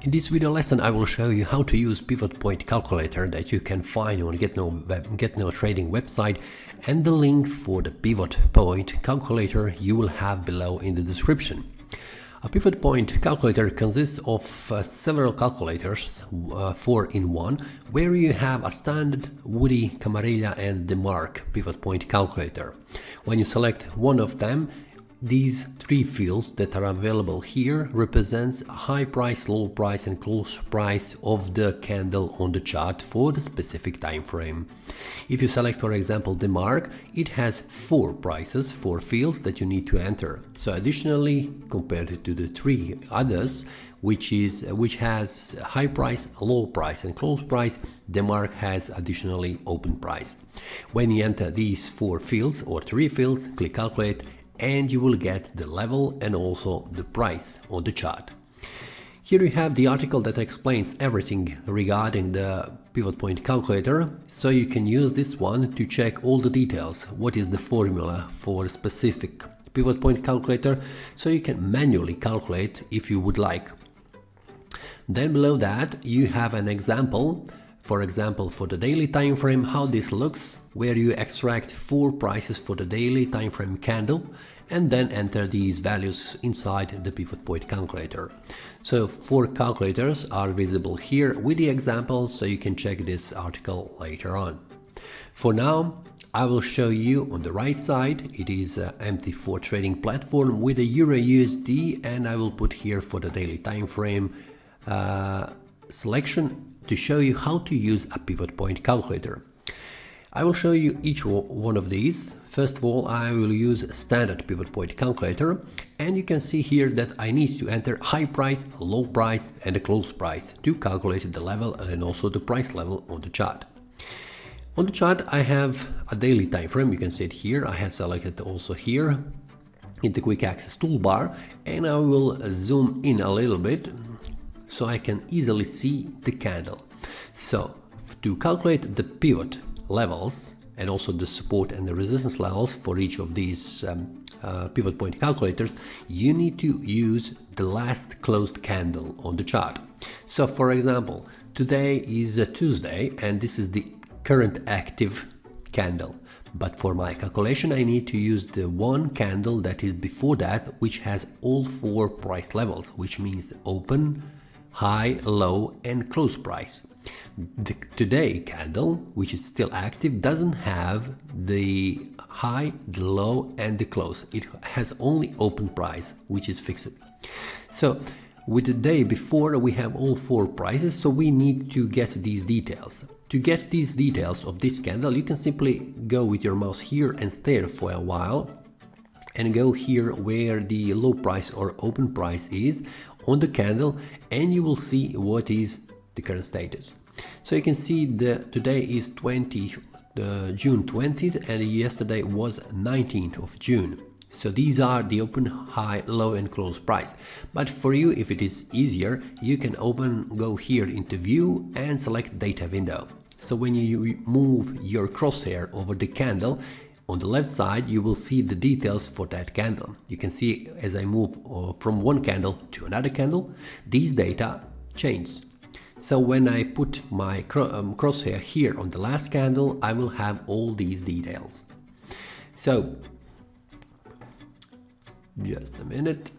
In this video lesson, I will show you how to use pivot point calculator that you can find on GetNo Trading website, and the link for the pivot point calculator you will have below in the description. A pivot point calculator consists of several calculators, 4 in 1, where you have a standard Woodie, Camarilla and Demark pivot point calculator. When you select one of them, these 3 fields that are available here represents high price, low price and close price of the candle on the chart for the specific time frame. If you select, for example, Demark, it has 4 prices, 4 fields that you need to enter. So additionally, compared to the 3 others, which has high price, low price and close price, Demark has additionally open price. When you enter these 4 fields or 3 fields, click calculate, and you will get the level and also the price on the chart. Here you have the article that explains everything regarding the pivot point calculator, so you can use this one to check all the details. What is the formula for a specific pivot point calculator, so you can manually calculate if you would like. Then below that you have an example. For example, for the daily time frame, how this looks, where you extract 4 prices for the daily time frame candle and then enter these values inside the pivot point calculator. So 4 calculators are visible here with the examples, so you can check this article later on. For now, I will show you on the right side, it is an MT4 trading platform with a Euro USD, and I will put here for the daily time frame selection to show you how to use a pivot point calculator. I will show you each one of these. First of all, I will use a standard pivot point calculator, and you can see here that I need to enter high price, low price and a close price to calculate the level and also the price level on the chart. On the chart I have a daily time frame, you can see it here. I have selected also here in the quick access toolbar, and I will zoom in a little bit so I can easily see the candle. So to calculate the pivot levels and also the support and the resistance levels for each of these pivot point calculators, you need to use the last closed candle on the chart. So for example, today is a Tuesday and this is the current active candle. But for my calculation I need to use the one candle that is before that, which has all 4 price levels, which means open, high, low and close price. The today candle, which is still active, doesn't have the high, the low and the close. It has only open price, which is fixed. So with the day before we have all 4 prices, so we need to get these details. To get these details of this candle, you can simply go with your mouse here and stare for a while and go here where the low price or open price is on the candle, and you will see what is the current status. So you can see that today is June 20th and yesterday was 19th of June. So these are the open, high, low and close price. But for you, if it is easier, you can go here into view and select data window. So when you move your crosshair over the candle, on the left side you will see the details for that candle. You can see as I move from one candle to another candle, these data change. So when I put my crosshair here on the last candle, I will have all these details. So just a minute,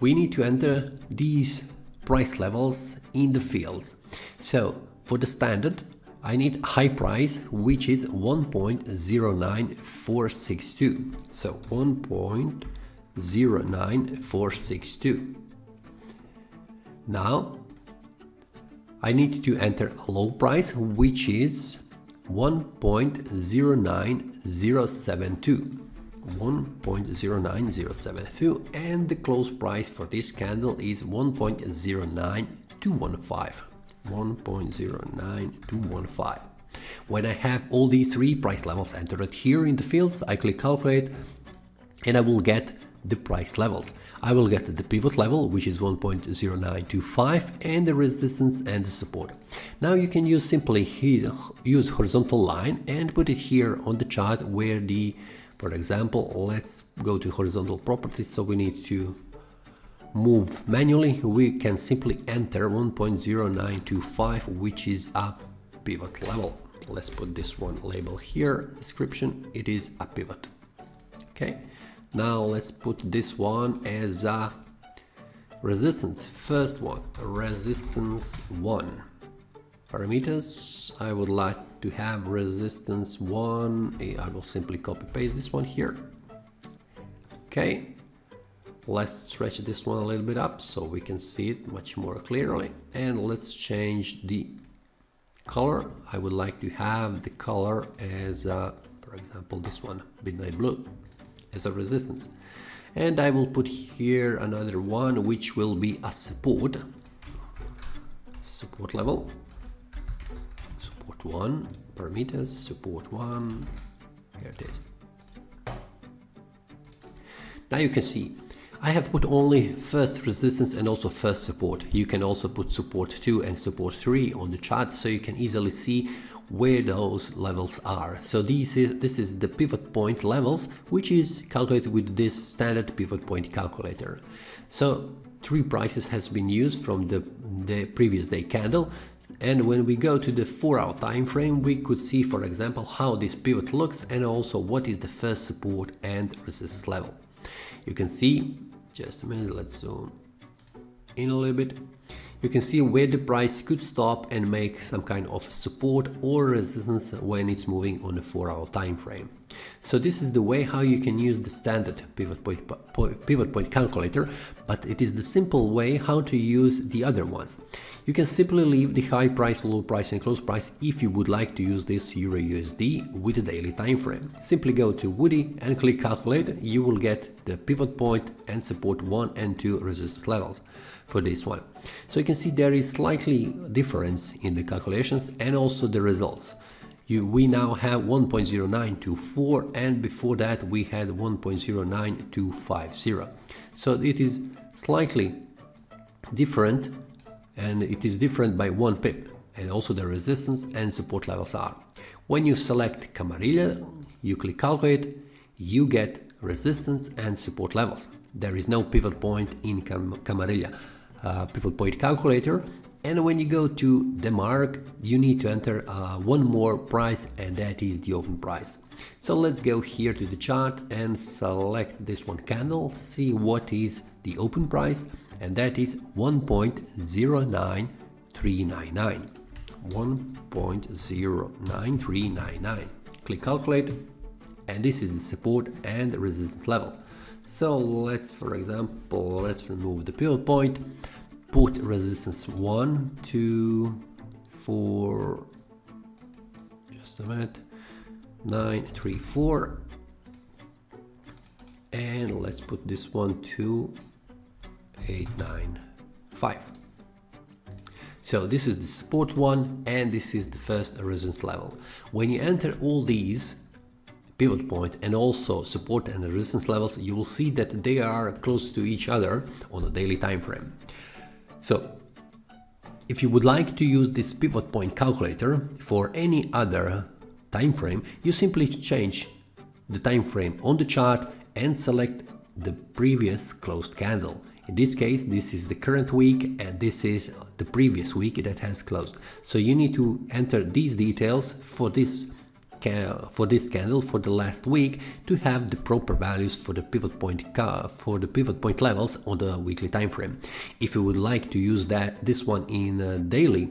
we need to enter these price levels in the fields. So for the standard, I need high price, which is 1.09462. So 1.09462. Now I need to enter a low price, which is 1.09072. 1.09072, and the close price for this candle is 1.09215. 1.09215. When I have all these 3 price levels entered here in the fields, I click calculate and I will get the price levels. I will get the pivot level, which is 1.0925, and the resistance and the support. Now you can simply use horizontal line and put it here on the chart where for example, let's go to horizontal properties. So we need to move manually, we can simply enter 1.0925, which is a pivot level. Let's put this one label here, description, it is a pivot. Okay, now let's put this one as a resistance. First one, resistance 1. Parameters, I would like to have resistance 1. I will simply copy paste this one here. Okay, let's stretch this one a little bit up so we can see it much more clearly, and let's change the color. I would like to have the color as for example this one, midnight blue, as a resistance, and I will put here another one which will be a support level, support 1, parameters, support 1, here it is. Now you can see I have put only first resistance and also first support. You can also put support 2 and support 3 on the chart, so you can easily see where those levels are. So this is the pivot point levels, which is calculated with this standard pivot point calculator. So 3 prices has been used from the previous day candle, and when we go to the 4-hour time frame, we could see, for example, how this pivot looks and also what is the first support and resistance level. You can see, just a minute, let's zoom in a little bit. You can see where the price could stop and make some kind of support or resistance when it's moving on a 4-hour time frame. So this is the way how you can use the standard pivot point calculator, but it is the simple way how to use the other ones. You can simply leave the high price, low price and close price if you would like to use this Euro USD with a daily time frame. Simply go to Woodie and click calculate. You will get the pivot point and support 1 and 2 resistance levels for this one. So you can see there is slightly difference in the calculations and also the results. We now have 1.0924, and before that we had 1.09250. So it is slightly different, and it is different by 1 pip, and also the resistance and support levels are. When you select Camarilla, you click calculate, you get resistance and support levels. There is no pivot point in Camarilla pivot point calculator. And when you go to Demark, you need to enter one more price, and that is the open price. So let's go here to the chart and select this one candle, see what is the open price, and that is 1.09399. 1.09399. Click calculate, and this is the support and resistance level. So let's, for example, let's remove the pivot point. Put resistance 1, 2, 4, just a minute, 9, 3, 4, and let's put this one to 8, 9, 5. So this is the support one, and this is the first resistance level. When you enter all these pivot point and also support and resistance levels, you will see that they are close to each other on a daily time frame. So if you would like to use this pivot point calculator for any other time frame, you simply change the time frame on the chart and select the previous closed candle. In this case, this is the current week and this is the previous week that has closed. So you need to enter these details for this candle for the last week to have the proper values for the pivot point levels on the weekly time frame. If you would like to use this one in daily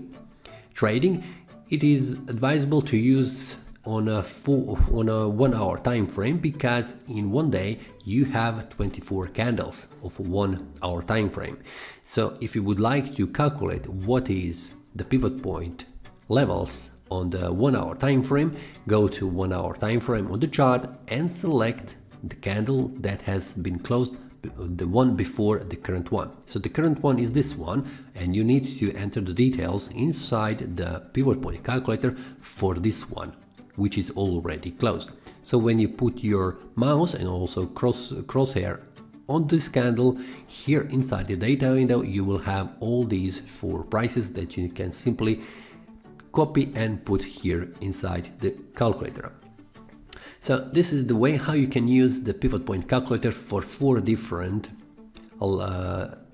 trading, it is advisable to use on a 1 hour time frame, because in one day you have 24 candles of 1 hour time frame. So if you would like to calculate what is the pivot point levels on the 1 hour time frame, go to 1 hour time frame on the chart and select the candle that has been closed, the one before the current one. So the current one is this one, and you need to enter the details inside the pivot point calculator for this one, which is already closed. So when you put your mouse and also crosshair on this candle, here inside the data window you will have all these 4 prices that you can simply copy and put here inside the calculator. So this is the way how you can use the pivot point calculator for 4 different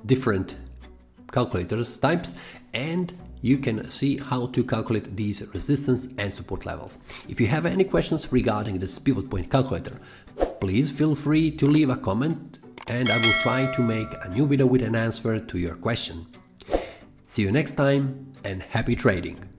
different calculators types, and you can see how to calculate these resistance and support levels. If you have any questions regarding this pivot point calculator, please feel free to leave a comment and I will try to make a new video with an answer to your question. See you next time and happy trading!